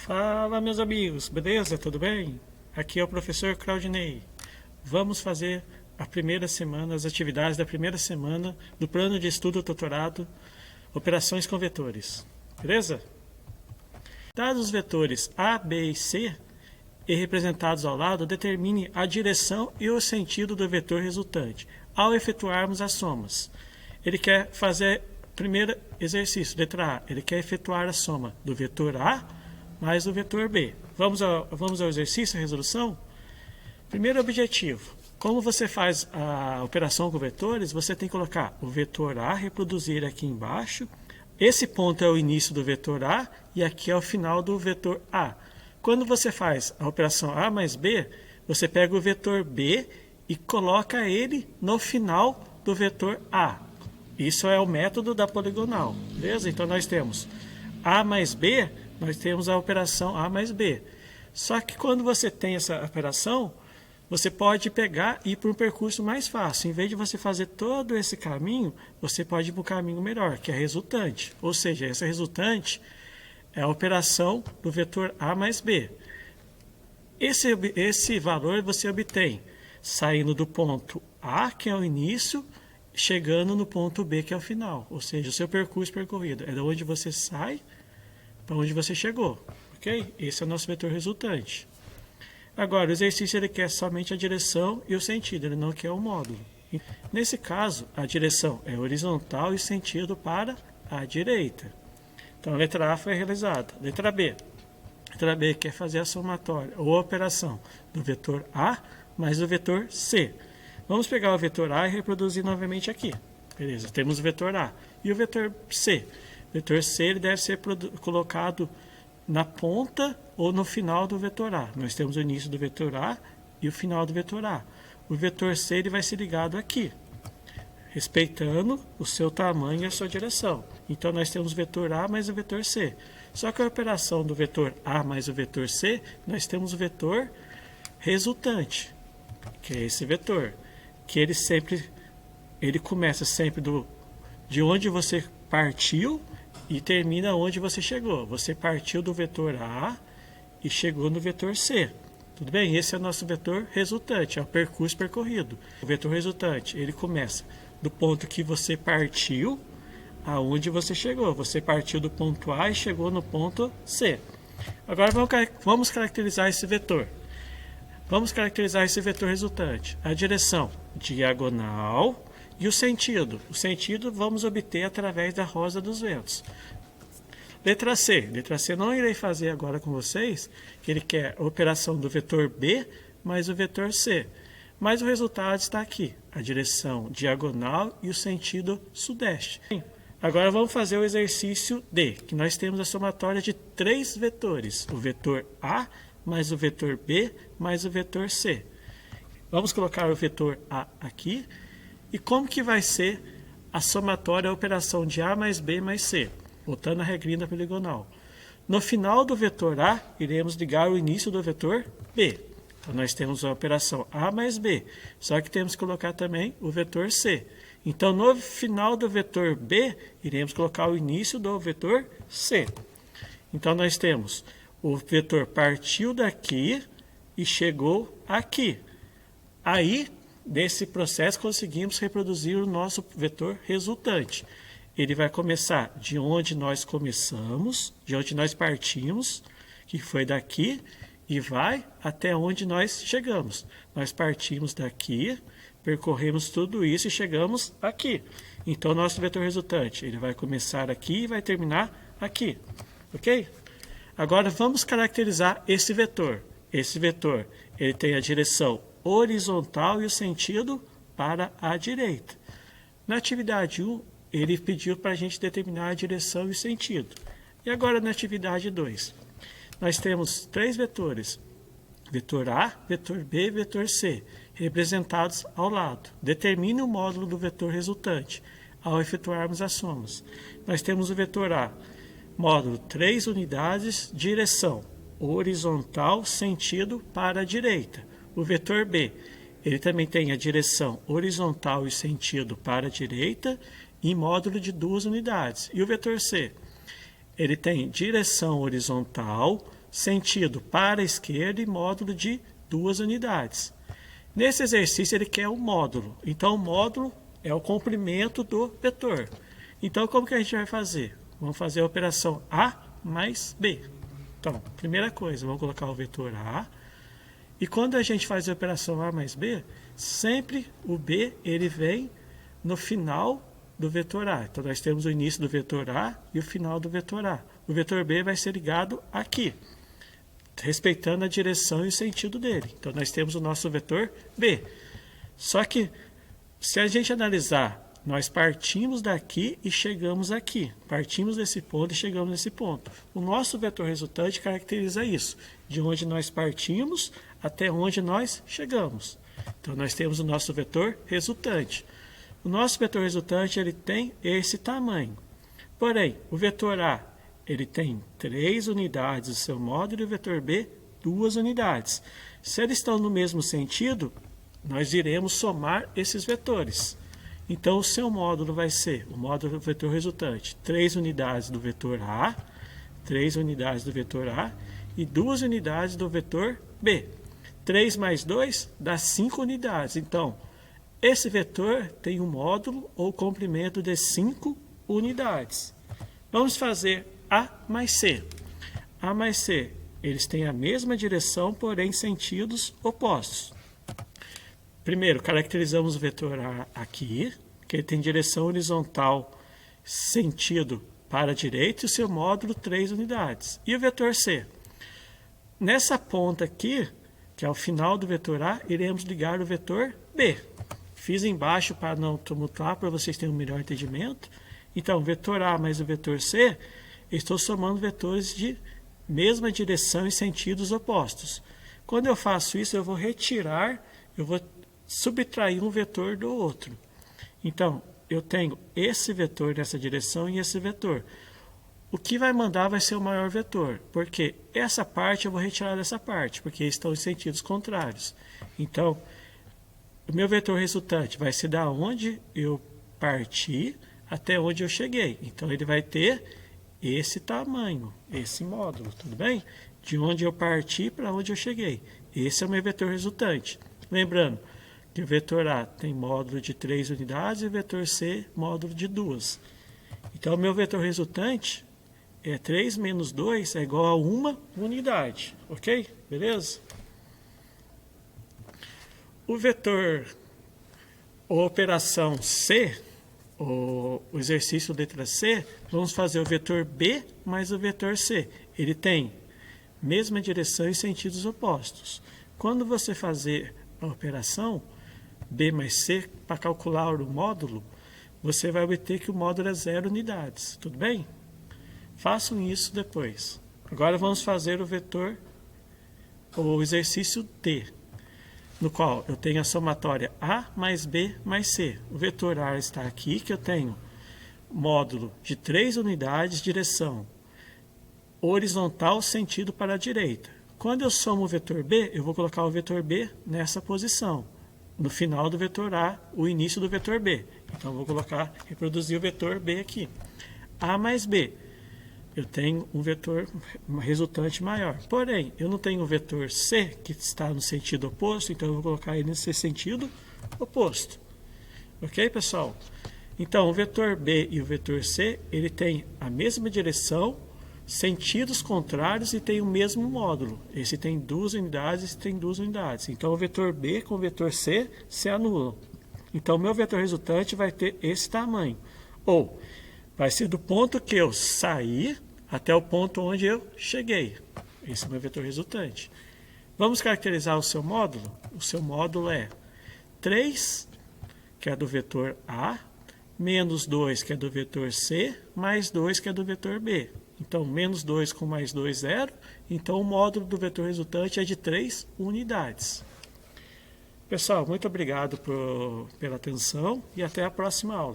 Fala, meus amigos, beleza? Tudo bem? Aqui é o professor Claudinei. Vamos fazer a primeira semana, as atividades da primeira semana do plano de estudo doutorado Operações com Vetores. Beleza? Dados os vetores A, B e C e representados ao lado, determine a direção e o sentido do vetor resultante ao efetuarmos as somas. Ele quer fazer primeiro exercício, letra A. Ele quer efetuar a soma do vetor A mais o vetor B. Vamos ao exercício, a resolução? Primeiro objetivo. Como você faz a operação com vetores, você tem que colocar o vetor A, reproduzir aqui embaixo. Esse ponto é o início do vetor A e aqui é o final do vetor A. Quando você faz a operação A mais B, você pega o vetor B e coloca ele no final do vetor A. Isso é o método da poligonal, beleza? Então nós temos A mais B, nós temos a operação A mais B. Só que quando você tem essa operação, você pode pegar e ir para um percurso mais fácil. Em vez de você fazer todo esse caminho, você pode ir para um caminho melhor, que é a resultante. Ou seja, essa resultante é a operação do vetor A mais B. Esse valor você obtém saindo do ponto A, que é o início, chegando no ponto B, que é o final. Ou seja, o seu percurso percorrido é de onde você sai para onde você chegou. Ok? Esse é o nosso vetor resultante. Agora, o exercício ele quer somente a direção e o sentido, ele não quer o módulo. Nesse caso, a direção é horizontal e o sentido para a direita. Então, a letra A foi realizada. Letra B. Letra B quer fazer a somatória ou a operação do vetor A mais do vetor C. Vamos pegar o vetor A e reproduzir novamente aqui. Beleza, temos o vetor A. E o vetor C? O vetor C ele deve ser colocado na ponta ou no final do vetor A. Nós temos o início do vetor A e o final do vetor A. O vetor C ele vai ser ligado aqui, respeitando o seu tamanho e a sua direção. Então, nós temos o vetor A mais o vetor C. Só que a operação do vetor A mais o vetor C, nós temos o vetor resultante, que é esse vetor, que ele começa sempre de onde você partiu e termina onde você chegou. Você partiu do vetor A e chegou no vetor C. Tudo bem? Esse é o nosso vetor resultante, é o percurso percorrido. O vetor resultante, ele começa do ponto que você partiu aonde você chegou. Você partiu do ponto A e chegou no ponto C. Agora vamos caracterizar esse vetor. Vamos caracterizar esse vetor resultante. A direção diagonal e o sentido. O sentido vamos obter através da rosa dos ventos. Letra C. Letra C não irei fazer agora com vocês, que ele quer a operação do vetor B mais o vetor C. Mas o resultado está aqui. A direção diagonal e o sentido sudeste. Agora vamos fazer o exercício D, que nós temos a somatória de três vetores. O vetor A mais o vetor B mais o vetor C. Vamos colocar o vetor A aqui. E como que vai ser a somatória, a operação de A mais B mais C? Voltando à regrinha da poligonal. No final do vetor A, iremos ligar o início do vetor B. Então, nós temos a operação A mais B. Só que temos que colocar também o vetor C. Então, no final do vetor B, iremos colocar o início do vetor C. Então, nós temos o vetor partiu daqui e chegou aqui. Aí, nesse processo, conseguimos reproduzir o nosso vetor resultante. Ele vai começar de onde nós começamos, de onde nós partimos, que foi daqui, e vai até onde nós chegamos. Nós partimos daqui, percorremos tudo isso e chegamos aqui. Então, nosso vetor resultante, ele vai começar aqui e vai terminar aqui. Ok? Agora, vamos caracterizar esse vetor. Esse vetor, ele tem a direção horizontal e o sentido para a direita. Na atividade 1, ele pediu para a gente determinar a direção e o sentido. E agora na atividade 2, nós temos três vetores, vetor A, vetor B e vetor C, representados ao lado. Determine o módulo do vetor resultante ao efetuarmos as somas. Nós temos o vetor A, módulo 3 unidades, direção horizontal, sentido para a direita. O vetor B, ele também tem a direção horizontal e sentido para a direita, em módulo de 2 unidades. E o vetor C, ele tem direção horizontal, sentido para a esquerda e módulo de 2 unidades. Nesse exercício ele quer o módulo, então o módulo é o comprimento do vetor. Então como que a gente vai fazer? Vamos fazer a operação A mais B. Então, primeira coisa, vamos colocar o vetor A. E quando a gente faz a operação A mais B, sempre o B ele vem no final do vetor A. Então nós temos o início do vetor A e o final do vetor A. O vetor B vai ser ligado aqui, respeitando a direção e o sentido dele. Então nós temos o nosso vetor B. Só que se a gente analisar, nós partimos daqui e chegamos aqui. Partimos desse ponto e chegamos nesse ponto. O nosso vetor resultante caracteriza isso, de onde nós partimos até onde nós chegamos. Então nós temos o nosso vetor resultante. O nosso vetor resultante ele tem esse tamanho. Porém, o vetor A ele tem 3 unidades do seu módulo e o vetor B 2 unidades. Se eles estão no mesmo sentido, nós iremos somar esses vetores. Então, o seu módulo vai ser o módulo do vetor resultante, 3 unidades do vetor A, 3 unidades do vetor A e 2 unidades do vetor B. 3 mais 2 dá 5 unidades. Então, esse vetor tem um módulo ou comprimento de 5 unidades. Vamos fazer A mais C. A mais C, eles têm a mesma direção, porém sentidos opostos. Primeiro, caracterizamos o vetor A aqui, que ele tem direção horizontal, sentido para a direita, e o seu módulo 3 unidades. E o vetor C? Nessa ponta aqui, que é o final do vetor A, iremos ligar o vetor B. Fiz embaixo para não tumultuar, para vocês terem um melhor entendimento. Então, o vetor A mais o vetor C, eu estou somando vetores de mesma direção e sentidos opostos. Quando eu faço isso, eu vou subtrair um vetor do outro. Então, eu tenho esse vetor nessa direção e esse vetor. O que vai mandar vai ser o maior vetor, porque essa parte eu vou retirar dessa parte, porque estão em sentidos contrários. Então, o meu vetor resultante vai ser da onde eu parti até onde eu cheguei. Então, ele vai ter esse tamanho, esse módulo, tudo bem? De onde eu parti para onde eu cheguei. Esse é o meu vetor resultante. Lembrando que o vetor A tem módulo de 3 unidades e o vetor C módulo de 2. Então, o meu vetor resultante é 3 menos 2 é igual a 1 unidade. Ok? Beleza? O vetor, ou operação C, o exercício letra C, vamos fazer o vetor B mais o vetor C. Ele tem mesma direção e sentidos opostos. Quando você fazer a operação B mais C, para calcular o módulo, você vai obter que o módulo é 0 unidades. Tudo bem? Façam isso depois. Agora vamos fazer o exercício D, no qual eu tenho a somatória A mais B mais C. O vetor A está aqui, que eu tenho módulo de 3 unidades, direção horizontal, sentido para a direita. Quando eu somo o vetor B, eu vou colocar o vetor B nessa posição. No final do vetor A, o início do vetor B. Então, eu vou reproduzir o vetor B aqui. A mais B. Eu tenho um vetor resultante maior. Porém, eu não tenho o vetor C, que está no sentido oposto, então eu vou colocar ele nesse sentido oposto. Ok, pessoal? Então, o vetor B e o vetor C, ele tem a mesma direção, sentidos contrários e tem o mesmo módulo. Esse tem 2 unidades, esse tem 2 unidades. Então, o vetor B com o vetor C se anulam. Então, o meu vetor resultante vai ter esse tamanho. Ou, vai ser do ponto que eu saí até o ponto onde eu cheguei. Esse é o meu vetor resultante. Vamos caracterizar o seu módulo? O seu módulo é 3, que é do vetor A, menos 2, que é do vetor C, mais 2, que é do vetor B. Então, menos 2 com mais 2, 0. Então, o módulo do vetor resultante é de 3 unidades. Pessoal, muito obrigado pela atenção e até a próxima aula.